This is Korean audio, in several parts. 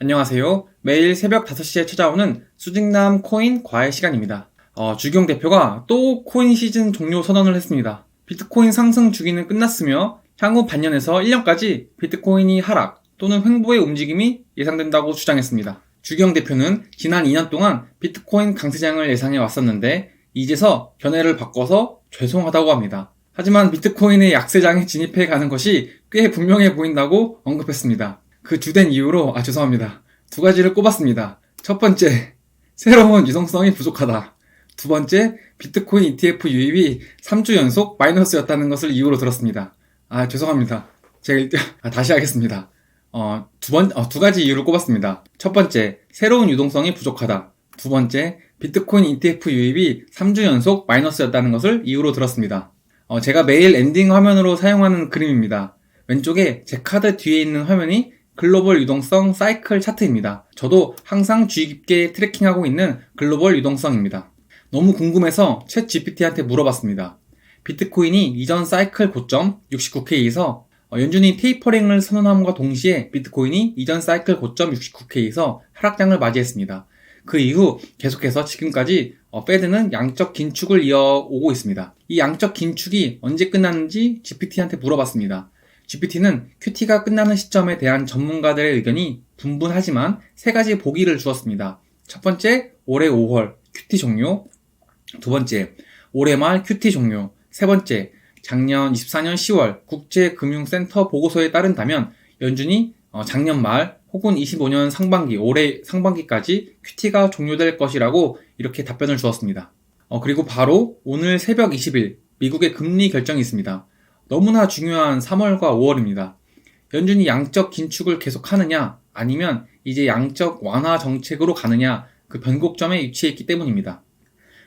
안녕하세요. 매일 새벽 5시에 찾아오는 수직남 코인 과외 시간입니다. 주기용 대표가 또 코인 시즌 종료 선언을 했습니다. 비트코인 상승 주기는 끝났으며 향후 반년에서 1년까지 비트코인이 하락 또는 횡보의 움직임이 예상된다고 주장했습니다. 주기용 대표는 지난 2년 동안 비트코인 강세장을 예상해 왔었는데 이제서 견해를 바꿔서 죄송하다고 합니다. 하지만 비트코인의 약세장에 진입해 가는 것이 꽤 분명해 보인다고 언급했습니다. 그 주된 이유로 죄송합니다. 두 가지를 꼽았습니다. 첫 번째, 새로운 유동성이 부족하다. 두 번째, 비트코인 ETF 유입이 3주 연속 마이너스였다는 것을 이유로 들었습니다. 죄송합니다. 제가 다시 하겠습니다. 두 가지 이유를 꼽았습니다. 첫 번째, 새로운 유동성이 부족하다. 두 번째, 비트코인 ETF 유입이 3주 연속 마이너스였다는 것을 이유로 들었습니다. 제가 매일 엔딩 화면으로 사용하는 그림입니다. 왼쪽에 제 카드 뒤에 있는 화면이 글로벌 유동성 사이클 차트입니다. 저도 항상 주의 깊게 트래킹하고 있는 글로벌 유동성입니다. 너무 궁금해서 챗 GPT한테 물어봤습니다. 비트코인이 이전 사이클 고점 69K에서 연준이 테이퍼링을 선언함과 동시에 비트코인이 이전 사이클 고점 69K에서 하락장을 맞이했습니다. 그 이후 계속해서 지금까지 페드는 양적 긴축을 이어오고 있습니다. 이 양적 긴축이 언제 끝났는지 GPT한테 물어봤습니다. GPT는 QT가 끝나는 시점에 대한 전문가들의 의견이 분분하지만 세 가지 보기를 주었습니다. 첫 번째, 올해 5월 QT 종료. 두 번째, 올해 말 QT 종료. 세 번째, 작년 24년 10월 국제금융센터 보고서에 따른다면 연준이 작년 말 혹은 25년 상반기, 올해 상반기까지 QT가 종료될 것이라고 이렇게 답변을 주었습니다. 그리고 바로 오늘 새벽 20일 미국의 금리 결정이 있습니다. 너무나 중요한 3월과 5월입니다. 연준이 양적 긴축을 계속하느냐 아니면 이제 양적 완화 정책으로 가느냐 그 변곡점에 위치해 있기 때문입니다.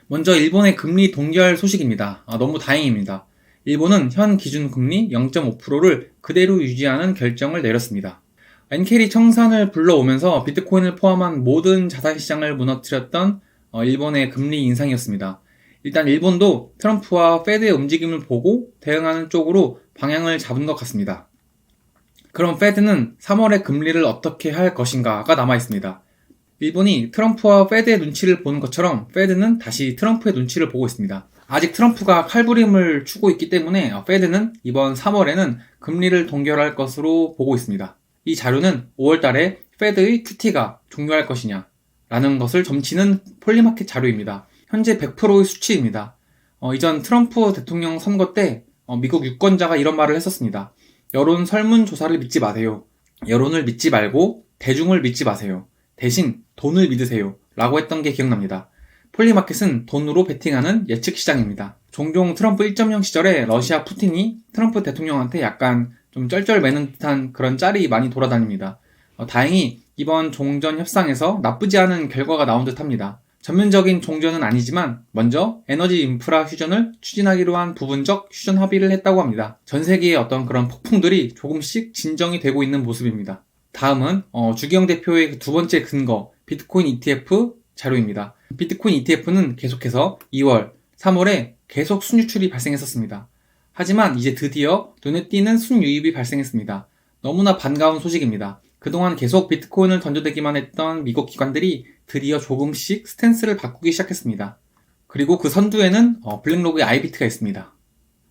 먼저 일본의 금리 동결 소식입니다. 너무 다행입니다. 일본은 현 기준금리 0.5%를 그대로 유지하는 결정을 내렸습니다. 엔케리 청산을 불러오면서 비트코인을 포함한 모든 자산시장을 무너뜨렸던 일본의 금리 인상이었습니다. 일단 일본도 트럼프와 페드의 움직임을 보고 대응하는 쪽으로 방향을 잡은 것 같습니다. 그럼 페드는 3월에 금리를 어떻게 할 것인가가 남아 있습니다. 일본이 트럼프와 페드의 눈치를 보는 것처럼 페드는 다시 트럼프의 눈치를 보고 있습니다. 아직 트럼프가 칼부림을 추고 있기 때문에 페드는 이번 3월에는 금리를 동결할 것으로 보고 있습니다. 이 자료는 5월달에 페드의 QT가 종료할 것이냐 라는 것을 점치는 폴리마켓 자료입니다. 현재 100%의 수치입니다. 이전 트럼프 대통령 선거 때 미국 유권자가 이런 말을 했었습니다. 여론 설문조사를 믿지 마세요. 여론을 믿지 말고 대중을 믿지 마세요. 대신 돈을 믿으세요. 라고 했던 게 기억납니다. 폴리마켓은 돈으로 베팅하는 예측 시장입니다. 종종 트럼프 1.0 시절에 러시아 푸틴이 트럼프 대통령한테 약간 좀 쩔쩔매는 듯한 그런 짤이 많이 돌아다닙니다. 다행히 이번 종전 협상에서 나쁘지 않은 결과가 나온 듯 합니다. 전면적인 종전은 아니지만 먼저 에너지 인프라 휴전을 추진하기로 한 부분적 휴전 합의를 했다고 합니다. 전 세계의 어떤 그런 폭풍들이 조금씩 진정이 되고 있는 모습입니다. 다음은 주기영 대표의 두 번째 근거 비트코인 ETF 자료입니다. 비트코인 ETF는 계속해서 2월, 3월에 계속 순유출이 발생했었습니다. 하지만 이제 드디어 눈에 띄는 순유입이 발생했습니다. 너무나 반가운 소식입니다. 그동안 계속 비트코인을 던져대기만 했던 미국 기관들이 드디어 조금씩 스탠스를 바꾸기 시작했습니다. 그리고 그 선두에는 블랙로그의 아이비트가 있습니다.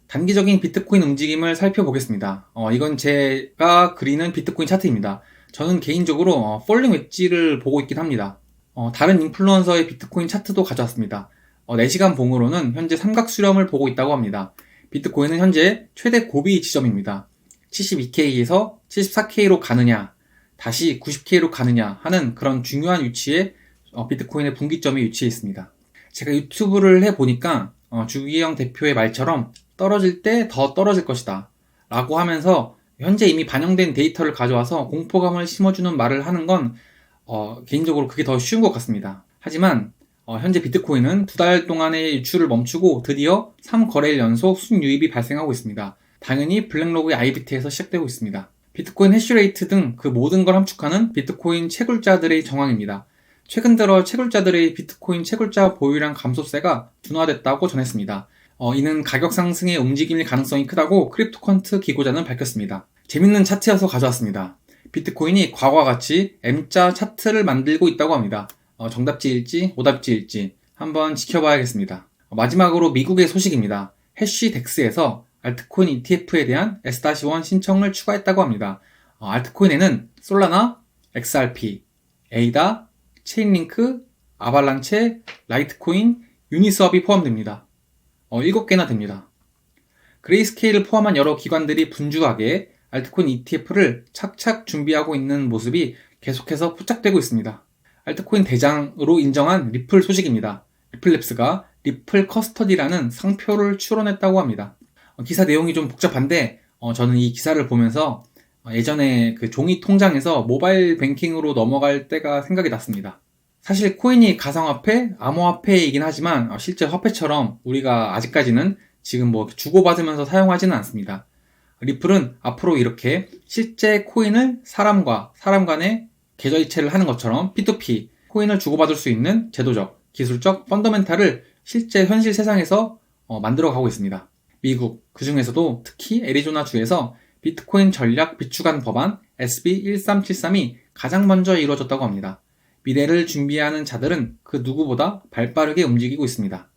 단기적인 비트코인 움직임을 살펴보겠습니다. 이건 제가 그리는 비트코인 차트입니다. 저는 개인적으로 폴링 웨지를 보고 있긴 합니다. 다른 인플루언서의 비트코인 차트도 가져왔습니다. 4시간 봉으로는 현재 삼각 수렴을 보고 있다고 합니다. 비트코인은 현재 최대 고비 지점입니다. 72K에서 74K로 가느냐 다시 90K로 가느냐 하는 그런 중요한 위치에 비트코인의 분기점이 위치해 있습니다. 제가 유튜브를 해보니까 주기영 대표의 말처럼 떨어질 때 더 떨어질 것이다 라고 하면서 현재 이미 반영된 데이터를 가져와서 공포감을 심어주는 말을 하는 건 개인적으로 그게 더 쉬운 것 같습니다. 하지만 현재 비트코인은 2달 동안의 유출을 멈추고 드디어 3거래일 연속 순유입이 발생하고 있습니다. 당연히 블랙로그의 아이비트에서 시작되고 있습니다. 비트코인 해시레이트 등 그 모든 걸 함축하는 비트코인 채굴자들의 정황입니다. 최근 들어 채굴자들의 비트코인 채굴자 보유량 감소세가 둔화됐다고 전했습니다. 이는 가격 상승의 움직임일 가능성이 크다고 크립토컨트 기고자는 밝혔습니다. 재밌는 차트여서 가져왔습니다. 비트코인이 과거와 같이 M자 차트를 만들고 있다고 합니다. 정답지일지 오답지일지 한번 지켜봐야겠습니다. 마지막으로 미국의 소식입니다. 해시덱스에서 알트코인 ETF에 대한 S-1 신청을 추가했다고 합니다. 알트코인에는 솔라나, XRP, 에이다, 체인링크, 아발란체, 라이트코인, 유니스왑이 포함됩니다. 7개나 됩니다. 그레이스케일을 포함한 여러 기관들이 분주하게 알트코인 ETF를 착착 준비하고 있는 모습이 계속해서 포착되고 있습니다. 알트코인 대장으로 인정한 리플 소식입니다. 리플랩스가 리플 커스터디라는 상표를 출원했다고 합니다. 기사 내용이 좀 복잡한데 저는 이 기사를 보면서 예전에 그 종이 통장에서 모바일 뱅킹으로 넘어갈 때가 생각이 났습니다. 사실 코인이 가상화폐, 암호화폐이긴 하지만 실제 화폐처럼 우리가 아직까지는 지금 뭐 주고받으면서 사용하지는 않습니다. 리플은 앞으로 이렇게 실제 코인을 사람과 사람 간의 계좌이체를 하는 것처럼 P2P, 코인을 주고받을 수 있는 제도적, 기술적 펀더멘탈을 실제 현실 세상에서 만들어가고 있습니다. 미국, 그 중에서도 특히 애리조나주에서 비트코인 전략 비축안 법안 SB1373이 가장 먼저 이루어졌다고 합니다. 미래를 준비하는 자들은 그 누구보다 발빠르게 움직이고 있습니다.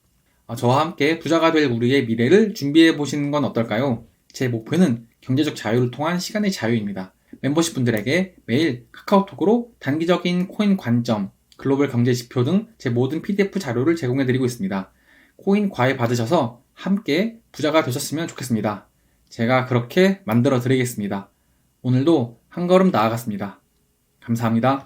저와 함께 부자가 될 우리의 미래를 준비해 보시는 건 어떨까요? 제 목표는 경제적 자유를 통한 시간의 자유입니다. 멤버십 분들에게 매일 카카오톡으로 단기적인 코인 관점, 글로벌 경제 지표 등 제 모든 PDF 자료를 제공해 드리고 있습니다. 코인 과외 받으셔서 함께 부자가 되셨으면 좋겠습니다. 제가 그렇게 만들어 드리겠습니다. 오늘도 한 걸음 나아갔습니다. 감사합니다.